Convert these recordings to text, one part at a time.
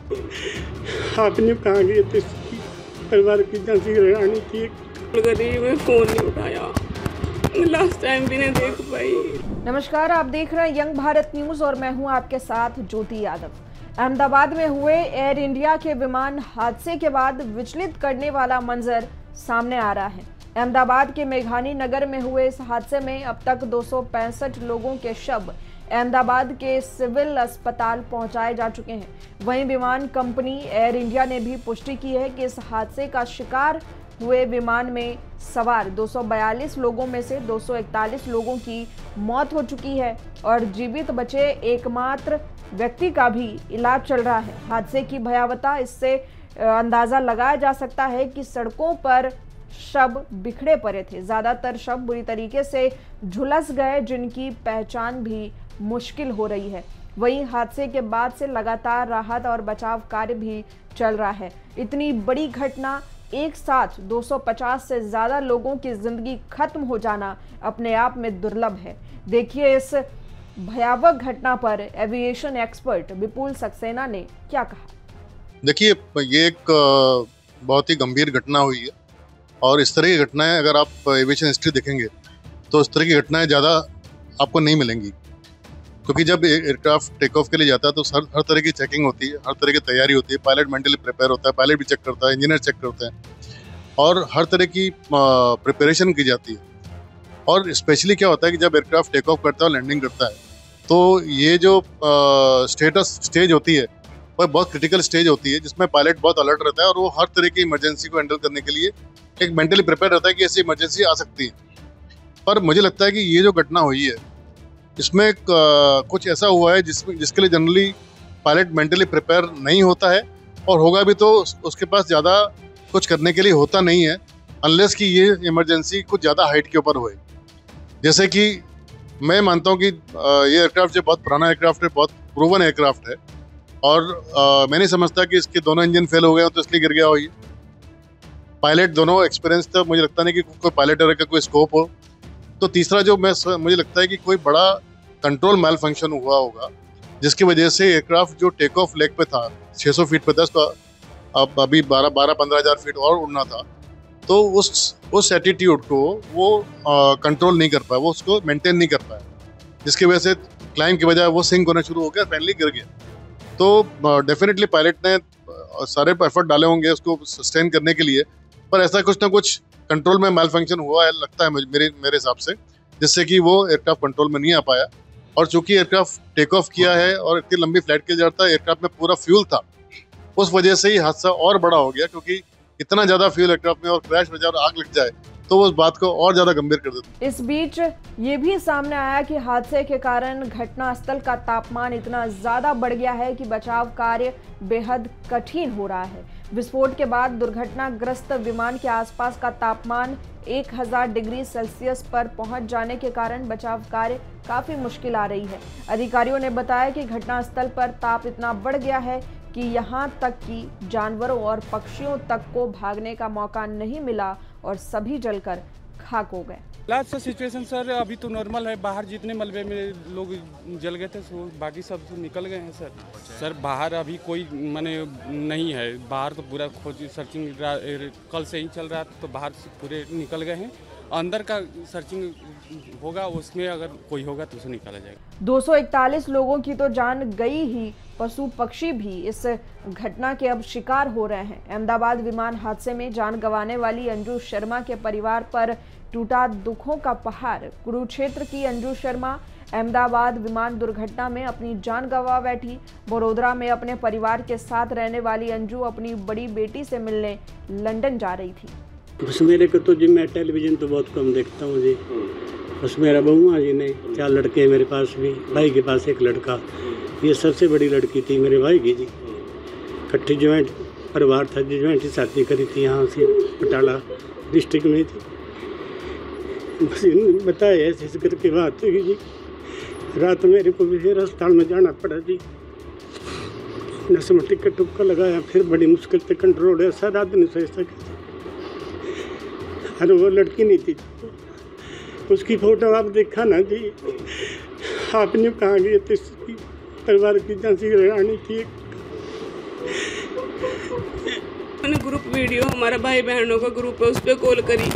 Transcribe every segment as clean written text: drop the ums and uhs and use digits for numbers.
आपने कहाँ गए थे? परिवार की झांसी रानी थी। गरीब में फोन नहीं उठाया, लास्ट टाइम भी नहीं देख पाई। नमस्कार, आप देख रहे हैं यंग भारत न्यूज और मैं हूं आपके साथ ज्योति यादव। अहमदाबाद में हुए एयर इंडिया के विमान हादसे के बाद विचलित करने वाला मंजर सामने आ रहा है। अहमदाबाद के मेघानी नगर में हुए इस हादसे में अब तक 265 लोगों के शव अहमदाबाद के सिविल अस्पताल पहुंचाए जा चुके हैं। वहीं विमान कंपनी एयर इंडिया ने भी पुष्टि की है कि इस हादसे का शिकार हुए विमान में सवार 242 लोगों में से 241 लोगों की मौत हो चुकी है और जीवित बचे एकमात्र व्यक्ति का भी इलाज चल रहा है। हादसे की भयावहता इससे अंदाजा लगाया जा सकता है कि सड़कों पर शव बिखरे पड़े थे। ज्यादातर शव बुरी तरीके से झुलस गए, जिनकी पहचान भी मुश्किल हो रही है। वहीं हादसे के बाद से लगातार राहत और बचाव कार्य भी चल रहा है। इतनी बड़ी घटना, एक साथ 250 से ज्यादा लोगों की जिंदगी खत्म हो जाना अपने आप में दुर्लभ है। देखिए इस भयावह घटना पर एविएशन एक्सपर्ट विपुल सक्सेना ने क्या कहा। देखिए, ये एक बहुत ही गंभीर घटना हुई है और इस तरह की घटनाएं अगर आप एविएशन हिस्ट्री देखेंगे तो इस तरह की घटनाएं ज़्यादा आपको नहीं मिलेंगी, क्योंकि जब एयरक्राफ्ट टेक ऑफ के लिए जाता है तो हर तरह की चेकिंग होती है, हर तरह की तैयारी होती है। पायलट मेंटली प्रिपेयर होता है, पायलट भी चेक करता है, इंजीनियर चेक करते हैं और हर तरह की प्रिपरेशन की जाती है। और स्पेशली क्या होता है कि जब एयरक्राफ्ट टेक ऑफ करता है और लैंडिंग करता है तो ये जो स्टेज होती है वह बहुत क्रिटिकल स्टेज होती है, जिसमें पायलट बहुत अलर्ट रहता है और वो हर तरह की इमरजेंसी को हैंडल करने के लिए एक मेंटली प्रिपेयर रहता है कि ऐसी इमरजेंसी आ सकती है। पर मुझे लगता है कि ये जो घटना हुई है इसमें कुछ ऐसा हुआ है जिसके लिए जनरली पायलट मेंटली प्रिपेयर नहीं होता है, और होगा भी तो उसके पास ज़्यादा कुछ करने के लिए होता नहीं है, अनलेस कि ये इमरजेंसी कुछ ज़्यादा हाइट के ऊपर होए। जैसे कि मैं मानता हूँ कि ये एयरक्राफ्ट जो बहुत पुराना एयरक्राफ्ट है, बहुत प्रूवन एयरक्राफ्ट है और मैं नहीं समझता कि इसके दोनों इंजन फेल हो गए हो तो इसलिए गिर गया हो। ये पायलट दोनों एक्सपीरियंस, तो मुझे लगता नहीं कि कोई पायलट एरर का कोई स्कोप हो। तो तीसरा जो मुझे लगता है कि कोई बड़ा कंट्रोल मैल फंक्शन हुआ होगा, जिसकी वजह से एयरक्राफ्ट जो टेक ऑफ लेग पे था 600 फीट पे था, तो अब अभी 12-15 हज़ार फीट और उड़ना था, तो उस एटीट्यूड को वो कंट्रोल नहीं कर पाया, वो उसको मेंटेन नहीं कर पाया, जिसकी वजह से क्लाइंब की बजाय वो सिंक होना शुरू हो गया, फाइनली गिर गया। तो डेफिनेटली पायलट ने सारे एफर्ट डाले होंगे उसको सस्टेन करने के लिए, पर ऐसा कुछ ना कुछ कंट्रोल में मैल फंक्शन हुआ है लगता है मेरे हिसाब से, जिससे कि वो एयरक्राफ्ट कंट्रोल में नहीं आ पाया। और चूंकि एयरक्राफ्ट टेक ऑफ किया है और इतनी लंबी फ्लाइट के लिए जाता है, एयरक्राफ्ट में पूरा फ्यूल था, उस वजह से ही हादसा और बड़ा हो गया, क्योंकि इतना ज़्यादा फ्यूल एयरक्राफ्ट में और क्रैश हो जाए और आग लग जाए तो उस बात को और ज़्यादा गंभीर कर देता। इस बीच ये भी सामने आया कि हादसे के कारण घटनास्थल का तापमान इतना ज़्यादा बढ़ गया है कि बचाव कार्य बेहद कठिन हो रहा है। विस्फोट के बाद दुर्घटनाग्रस्त विमान के आसपास का तापमान 1000 डिग्री सेल्सियस पर पहुंच जाने के कारण बचाव कार्य काफ़ी मुश्किल आ रही है। अधिकारियों ने बताया कि घटनास्थल पर ताप इतना बढ़ गया है कि यहाँ तक कि जानवरों और पक्षियों तक को भागने का मौका नहीं मिला और सभी जलकर खाक हो गए। लास्ट सिचुएशन सर अभी तो नॉर्मल है। बाहर जितने मलबे में लोग जल गए थे बाकी सब निकल गए हैं सर। सर बाहर अभी कोई माने नहीं है, बाहर तो पूरा खोज सर्चिंग कल से ही चल रहा था, तो बाहर से पूरे निकल गए हैं। अंदर का सर्चिंग होगा, उसमें अगर कोई होगा तो उसे निकाला जाएगा। 241 लोगों की तो जान गई ही, पशु पक्षी भी इस घटना के अब शिकार हो रहे हैं। अहमदाबाद विमान हादसे में जान गंवाने वाली अंजू शर्मा के परिवार पर टूटा दुखों का पहाड़। कुरुक्षेत्र की अंजू शर्मा अहमदाबाद विमान दुर्घटना में अपनी जान गंवा बैठी। बड़ोदरा में अपने परिवार के साथ रहने वाली अंजू अपनी बड़ी बेटी से मिलने लंदन जा रही थी। बस मेरे को तो जी, मैं टेलीविजन तो बहुत कम देखता हूँ जी। बस मेरा बहू जी ने 4 लड़के हैं मेरे पास भी, भाई के पास 1 लड़का। ये सबसे बड़ी लड़की थी मेरे भाई की जी। इकट्ठी ज्वाइंट परिवार था जी, ज्वाइंट शादी करी थी यहाँ से बटाला डिस्ट्रिक्ट में थी। बस बताया ऐसे करके बात हुई जी। रात मेरे को भी फिर अस्पताल में जाना पड़ा जी। नस में टिक्का टुक्का लगाया, फिर बड़ी मुश्किल से कंट्रोल है, सारा दिन से ऐसा। अरे वो लड़की नहीं थी, उसकी फोटो आप देखा ना जी। आपने कहाँ गए थे? परिवार की झांसी रानी थी। मैंने ग्रुप वीडियो, हमारा भाई बहनों का ग्रुप है, उस पर कॉल करी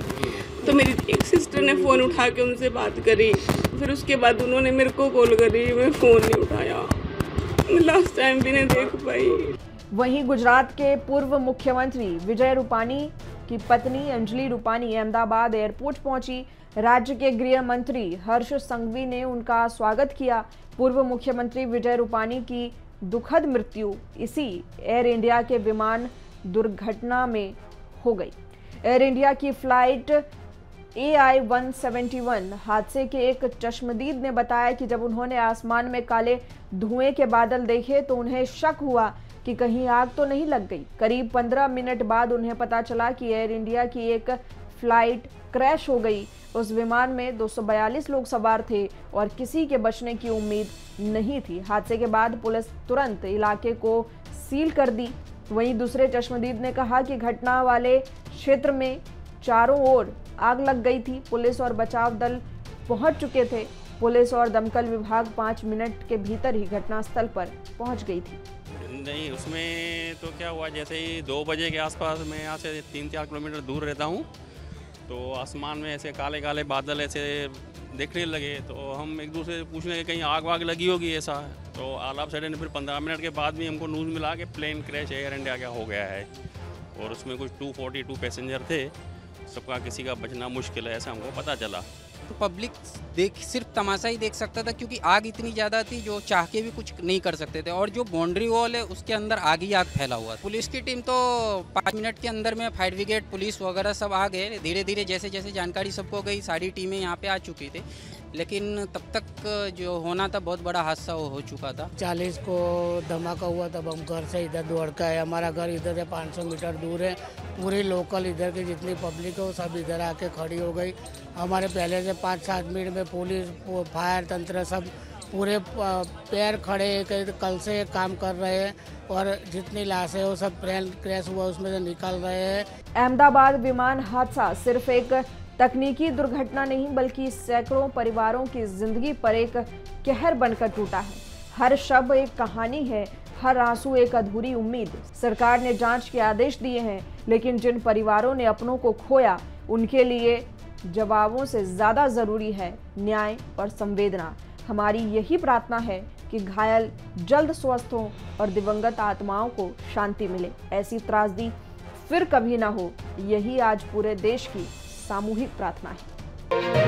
तो मेरी एक सिस्टर ने फ़ोन उठा के उनसे बात करी। फिर उसके बाद उन्होंने मेरे को कॉल करी, मैं फ़ोन नहीं उठाया, मैं लास्ट टाइम भी नहीं देख पाई। वहीं गुजरात के पूर्व मुख्यमंत्री विजय रूपानी की पत्नी अंजलि रूपानी अहमदाबाद एयरपोर्ट पहुंची। राज्य के गृह मंत्री हर्ष संघवी ने उनका स्वागत किया। पूर्व मुख्यमंत्री विजय रूपानी की दुखद मृत्यु इसी एयर इंडिया के विमान दुर्घटना में हो गई। एयर इंडिया की फ्लाइट AI-171 हादसे के एक चश्मदीद ने बताया कि जब उन्होंने आसमान में काले धुएं के बादल देखे तो उन्हें शक हुआ कि कहीं आग तो नहीं लग गई। करीब 15 मिनट बाद उन्हें पता चला कि एयर इंडिया की एक फ्लाइट क्रैश हो गई। उस विमान में 242 लोग सवार थे और किसी के बचने की उम्मीद नहीं थी। हादसे के बाद पुलिस तुरंत इलाके को सील कर दी। वहीं दूसरे चश्मदीद ने कहा कि घटना वाले क्षेत्र में चारों ओर आग लग गई थी। पुलिस और बचाव दल पहुंच चुके थे। पुलिस और दमकल विभाग 5 मिनट के भीतर ही घटनास्थल पर पहुंच गई थी। नहीं, उसमें तो क्या हुआ, जैसे ही 2 बजे के आसपास, मैं यहाँ से 3-4 किलोमीटर दूर रहता हूँ, तो आसमान में ऐसे काले काले बादल ऐसे देखने लगे। तो हम एक दूसरे से पूछने लगे कहीं आग वाग लगी होगी ऐसा। तो ऑल ऑफ सडन फिर 15 मिनट के बाद भी हमको न्यूज़ मिला कि प्लेन क्रैश एयर इंडिया का हो गया है और उसमें कुछ 242 पैसेंजर थे, सबका किसी का बचना मुश्किल है, ऐसा हमको पता चला। तो पब्लिक सिर्फ तमाशा ही देख सकता था, क्योंकि आग इतनी ज़्यादा थी जो चाह के भी कुछ नहीं कर सकते थे। और जो बाउंड्री वॉल है उसके अंदर आग ही आग फैला हुआ। पुलिस की टीम तो 5 मिनट के अंदर में, फायर ब्रिगेड, पुलिस वगैरह सब आ गए। धीरे धीरे जैसे जैसे जानकारी सबको गई, सारी टीमें यहाँ पे आ चुकी थी, लेकिन तब तक जो होना था बहुत बड़ा हादसा हो चुका था। 40 को धमाका हुआ, तब हम घर से इधर दौड़ के आए। हमारा घर इधर से 500 मीटर दूर है। पूरी लोकल इधर की जितनी पब्लिक है वो सब इधर आके खड़ी हो गई। हमारे पहले से 5-7 मिनट में पुलिस, फायर तंत्र सब पूरे पैर खड़े कल से काम कर रहे हैं और जितनी लाशें वो सब प्लेन क्रैश हुआ उसमें से निकल रहे हैं। अहमदाबाद विमान हादसा सिर्फ एक तकनीकी दुर्घटना नहीं बल्कि सैकड़ों परिवारों की जिंदगी पर एक कहर बनकर टूटा है। हर शब्द एक कहानी है, हर आंसू एक अधूरी उम्मीद। सरकार ने जांच के आदेश दिए हैं, लेकिन जिन परिवारों ने अपनों को खोया उनके लिए जवाबों से ज्यादा जरूरी है न्याय और संवेदना। हमारी यही प्रार्थना है कि घायल जल्द स्वस्थ हों और दिवंगत आत्माओं को शांति मिले। ऐसी त्रासदी फिर कभी ना हो, यही आज पूरे देश की सामूहिक प्रार्थना है।